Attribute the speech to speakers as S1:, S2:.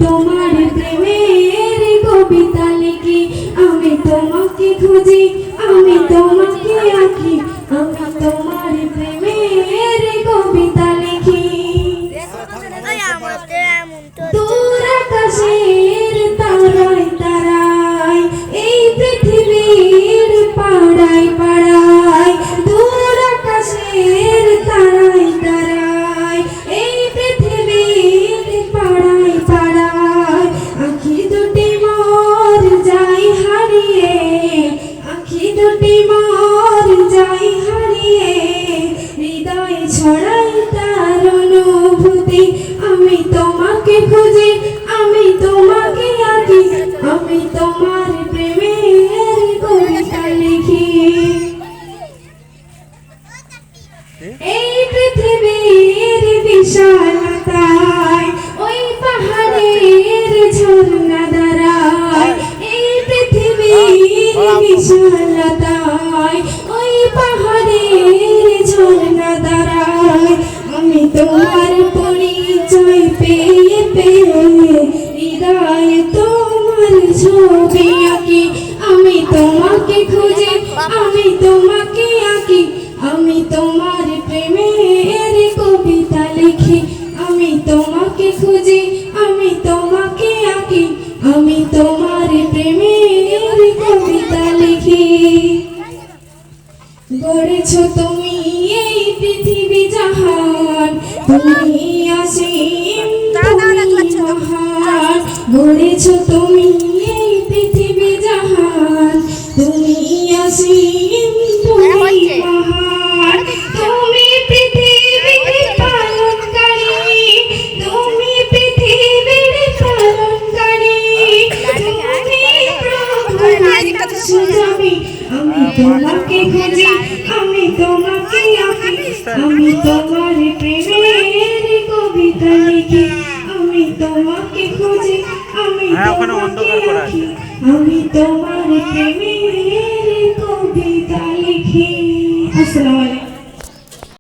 S1: তোমার প্রেমের কবিতা লিখি, আমি তোমাকে খুঁজি, আমি তোমাকে আঁকি, আমি তোমার প্রেমের কবিতা লিখি। দূর আকাশের তারায় তারায়, এই পৃথিবীর পাড়ায় পাড়ায়, দূর আকাশের তারায় তারায়, এই পৃথিবীর পাড়ায় পাড়ায়, আঁখি দুটি মোর যাই হারিয়ে, আঁখি দুটি মোর যাই হারিয়ে, হৃদয় ছড়াই তার অনুভূতি, আমি তোমাকে খুঁজি, আমি তোমাকে আঁকি, আমি তোমার প্রেমের কবিতা লিখি। এই পৃথিবীর বিশালতায়, ওই পাহাড়ের ঝর্ণা দাঁড়ায়, এই পৃথিবীর বিশালতায়, ওই পাহাড়ের ঝর্ণা দাঁড়ায়, আমি তোমার পরিচয় পেয়ে পেয়ে, হৃদয় তোমার ছবি আঁকি, আমি তোমাকে খুঁজি, আমি তোমাকে আঁকি, আমি তোমার প্রেমের কবিতা লিখি, আমি তোমাকে খুঁজি, আমি তোমাকে আঁকি, আমি তোমার প্রেমের কবিতা লিখি। গড়েছ তুমি এই পৃথিবী জাহান, তুমি অসীম, তুমি মহান, গড়েছ তুমি এই পৃথিবী জাহান, তুমি অসীম, তুমি মহান, তুমি পৃথিবীর পালনকারী, তুমি পৃথিবীর পালনকারী, তুমি প্রভু সুজামি, আমি তোমাকে খুঁজি, আমি তোমাকে আঁকি, আমি তোমার প্রেমের কবিতা লিখি, আমি তোমাকে খুঁজি, আমি তোমাকে আঁকি, আমি তোমার প্রেমের কবিতা লিখি। আসসালামু আলাইকুম।